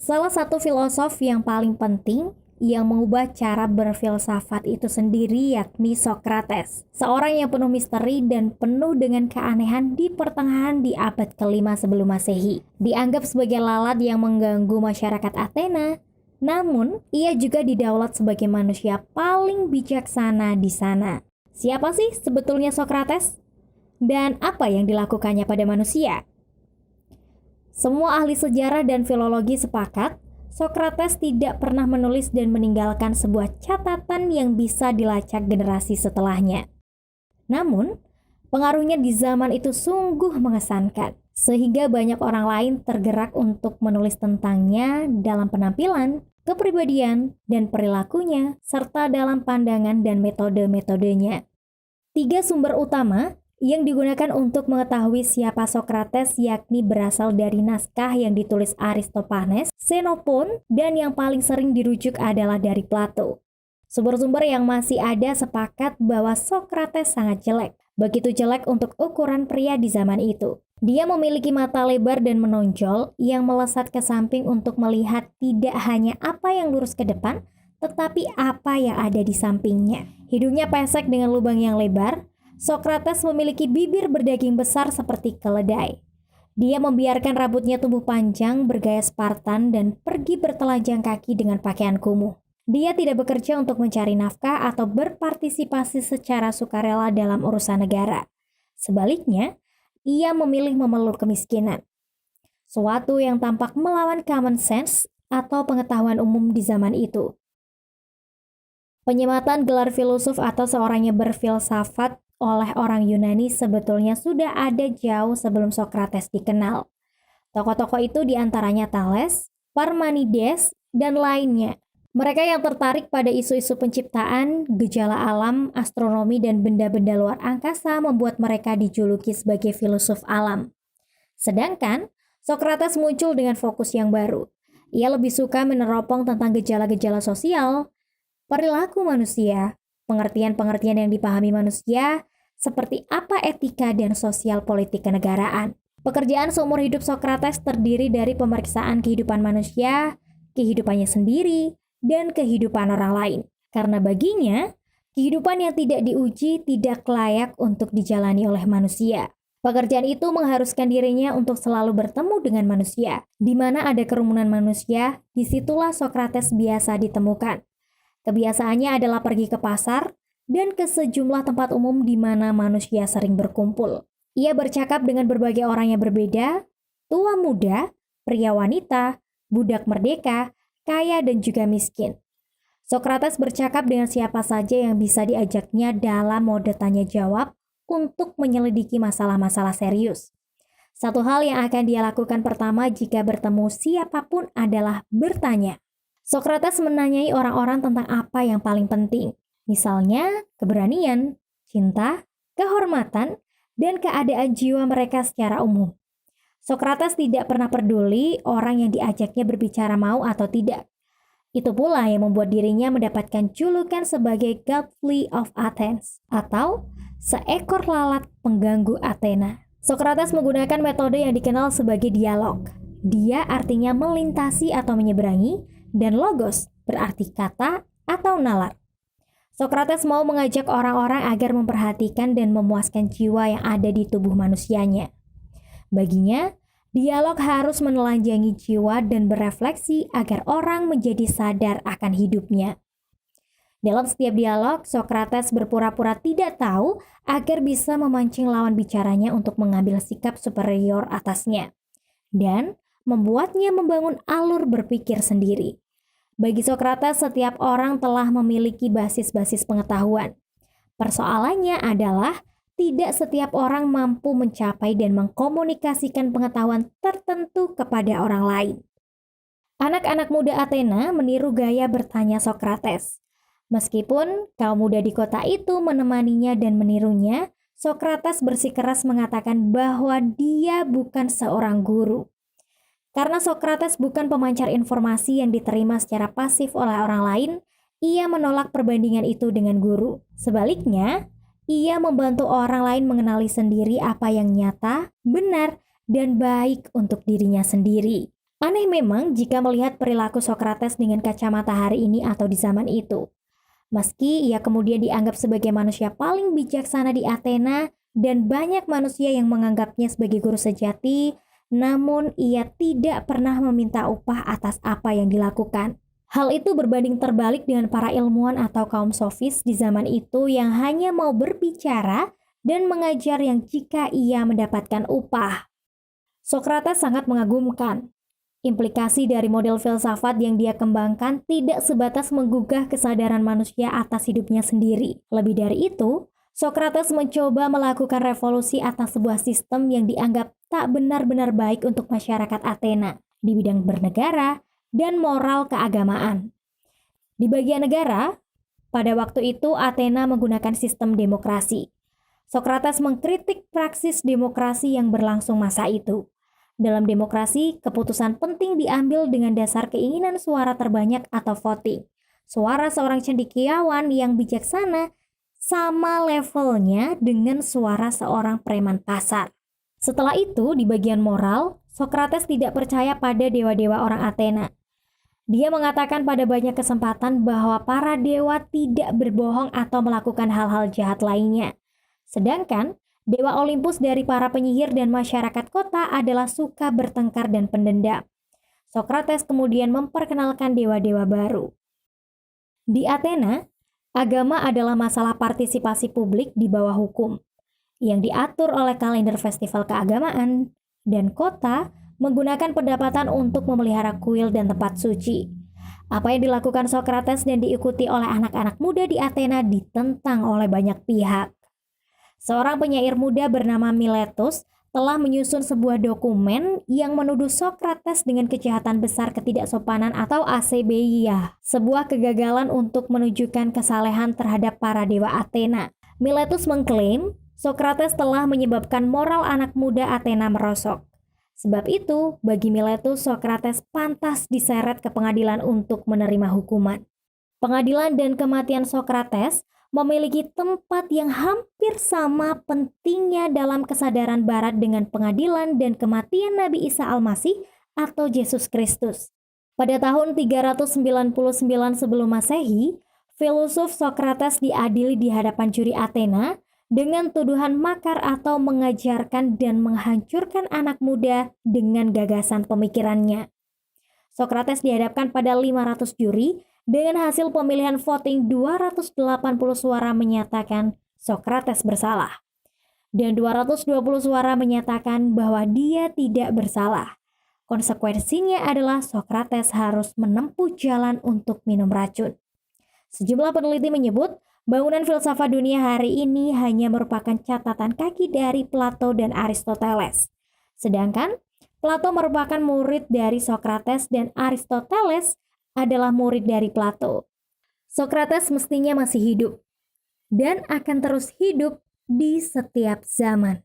Salah satu filosof yang paling penting yang mengubah cara berfilsafat itu sendiri yakni Socrates, seorang yang penuh misteri dan penuh dengan keanehan di pertengahan di abad kelima sebelum Masehi. Dianggap sebagai lalat yang mengganggu masyarakat Athena, namun ia juga didaulat sebagai manusia paling bijaksana di sana. Siapa sih sebetulnya Socrates? Dan apa yang dilakukannya pada manusia? Semua ahli sejarah dan filologi sepakat, Socrates tidak pernah menulis dan meninggalkan sebuah catatan yang bisa dilacak generasi setelahnya. Namun, pengaruhnya di zaman itu sungguh mengesankan, sehingga banyak orang lain tergerak untuk menulis tentangnya dalam penampilan, kepribadian, dan perilakunya, serta dalam pandangan dan metode-metodenya. 3 sumber utama yang digunakan untuk mengetahui siapa Socrates yakni berasal dari naskah yang ditulis Aristophanes, Xenophon, dan yang paling sering dirujuk adalah dari Plato. Sumber-sumber yang masih ada sepakat bahwa Socrates sangat jelek, begitu jelek untuk ukuran pria di zaman itu. Dia memiliki mata lebar dan menonjol yang melesat ke samping untuk melihat tidak hanya apa yang lurus ke depan, tetapi apa yang ada di sampingnya. Hidungnya pesek dengan lubang yang lebar. Socrates memiliki bibir berdaging besar seperti keledai. Dia membiarkan rambutnya tumbuh panjang bergaya Spartan dan pergi bertelanjang kaki dengan pakaian kumuh. Dia tidak bekerja untuk mencari nafkah atau berpartisipasi secara sukarela dalam urusan negara. Sebaliknya, ia memilih memeluk kemiskinan. Suatu yang tampak melawan common sense atau pengetahuan umum di zaman itu. Penyematan gelar filosof atau seorang yang berfilsafat oleh orang Yunani sebetulnya sudah ada jauh sebelum Socrates dikenal. Tokoh-tokoh itu diantaranya Thales, Parmenides, dan lainnya. Mereka yang tertarik pada isu-isu penciptaan, gejala alam, astronomi, dan benda-benda luar angkasa membuat mereka dijuluki sebagai filosof alam. Sedangkan, Socrates muncul dengan fokus yang baru. Ia lebih suka meneropong tentang gejala-gejala sosial, perilaku manusia, pengertian-pengertian yang dipahami manusia, seperti apa etika dan sosial politik kenegaraan. Pekerjaan seumur hidup Socrates terdiri dari pemeriksaan kehidupan manusia, kehidupannya sendiri, dan kehidupan orang lain. Karena baginya, kehidupan yang tidak diuji tidak layak untuk dijalani oleh manusia. Pekerjaan itu mengharuskan dirinya untuk selalu bertemu dengan manusia. Di mana ada kerumunan manusia, disitulah Socrates biasa ditemukan. Kebiasaannya adalah pergi ke pasar dan ke sejumlah tempat umum di mana manusia sering berkumpul. Ia bercakap dengan berbagai orang yang berbeda, tua muda, pria wanita, budak merdeka, kaya dan juga miskin. Socrates bercakap dengan siapa saja yang bisa diajaknya dalam mode tanya jawab untuk menyelidiki masalah-masalah serius. Satu hal yang akan dia lakukan pertama jika bertemu siapapun adalah bertanya. Socrates menanyai orang-orang tentang apa yang paling penting, misalnya keberanian, cinta, kehormatan, dan keadaan jiwa mereka secara umum. Socrates tidak pernah peduli orang yang diajaknya berbicara mau atau tidak. Itu pula yang membuat dirinya mendapatkan julukan sebagai Godfrey of Athens, atau seekor lalat pengganggu Athena. Socrates menggunakan metode yang dikenal sebagai dialog. Dia artinya melintasi atau menyeberangi, dan logos berarti kata atau nalar. Socrates mau mengajak orang-orang agar memperhatikan dan memuaskan jiwa yang ada di tubuh manusianya. Baginya, dialog harus menelanjangi jiwa dan berefleksi agar orang menjadi sadar akan hidupnya. Dalam setiap dialog, Socrates berpura-pura tidak tahu agar bisa memancing lawan bicaranya untuk mengambil sikap superior atasnya dan membuatnya membangun alur berpikir sendiri. Bagi Socrates, setiap orang telah memiliki basis-basis pengetahuan. Persoalannya adalah tidak setiap orang mampu mencapai dan mengkomunikasikan pengetahuan tertentu kepada orang lain. Anak-anak muda Athena meniru gaya bertanya Socrates. Meskipun kaum muda di kota itu menemaninya dan menirunya, Socrates bersikeras mengatakan bahwa dia bukan seorang guru. Karena Socrates bukan pemancar informasi yang diterima secara pasif oleh orang lain, ia menolak perbandingan itu dengan guru. Sebaliknya, ia membantu orang lain mengenali sendiri apa yang nyata, benar, dan baik untuk dirinya sendiri. Aneh memang jika melihat perilaku Sokrates dengan kacamata hari ini atau di zaman itu. Meski ia kemudian dianggap sebagai manusia paling bijaksana di Athena dan banyak manusia yang menganggapnya sebagai guru sejati, namun ia tidak pernah meminta upah atas apa yang dilakukan. Hal itu berbanding terbalik dengan para ilmuwan atau kaum sofis di zaman itu yang hanya mau berbicara dan mengajar yang jika ia mendapatkan upah. Sokrates sangat mengagumkan. Implikasi dari model filsafat yang dia kembangkan tidak sebatas menggugah kesadaran manusia atas hidupnya sendiri. Lebih dari itu, Sokrates mencoba melakukan revolusi atas sebuah sistem yang dianggap tak benar-benar baik untuk masyarakat Athena di bidang bernegara dan moral keagamaan. Di bagian negara, pada waktu itu Athena menggunakan sistem demokrasi. Sokrates mengkritik praksis demokrasi yang berlangsung masa itu. Dalam demokrasi, keputusan penting diambil dengan dasar keinginan suara terbanyak atau voting. Suara seorang cendekiawan yang bijaksana sama levelnya dengan suara seorang preman pasar. Setelah itu, di bagian moral, Sokrates tidak percaya pada dewa-dewa orang Athena. Dia mengatakan pada banyak kesempatan bahwa para dewa tidak berbohong atau melakukan hal-hal jahat lainnya. Sedangkan Dewa Olympus dari para penyihir dan masyarakat kota adalah suka bertengkar dan pendendam. Sokrates kemudian memperkenalkan dewa-dewa baru. Di Athena, agama adalah masalah partisipasi publik di bawah hukum, yang diatur oleh kalender festival keagamaan, dan kota menggunakan pendapatan untuk memelihara kuil dan tempat suci. Apa yang dilakukan Sokrates dan diikuti oleh anak-anak muda di Athena ditentang oleh banyak pihak. Seorang penyair muda bernama Miletus telah menyusun sebuah dokumen yang menuduh Sokrates dengan kejahatan besar ketidaksopanan atau asebeia, sebuah kegagalan untuk menunjukkan kesalehan terhadap para dewa Athena. Miletus mengklaim Sokrates telah menyebabkan moral anak muda Athena merosot. Sebab itu, bagi Miletus, Sokrates pantas diseret ke pengadilan untuk menerima hukuman. Pengadilan dan kematian Sokrates memiliki tempat yang hampir sama pentingnya dalam kesadaran Barat dengan pengadilan dan kematian Nabi Isa Al-Masih atau Yesus Kristus. Pada tahun 399 sebelum Masehi, filosof Sokrates diadili di hadapan juri Athena dengan tuduhan makar atau mengajarkan dan menghancurkan anak muda dengan gagasan pemikirannya. Sokrates dihadapkan pada 500 juri. Dengan hasil pemilihan voting 280 suara menyatakan Sokrates bersalah. Dan 220 suara menyatakan bahwa dia tidak bersalah. Konsekuensinya adalah Sokrates harus menempuh jalan untuk minum racun. Sejumlah peneliti menyebut bangunan filsafat dunia hari ini hanya merupakan catatan kaki dari Plato dan Aristoteles. Sedangkan Plato merupakan murid dari Sokrates dan Aristoteles adalah murid dari Plato. Sokrates mestinya masih hidup dan akan terus hidup di setiap zaman.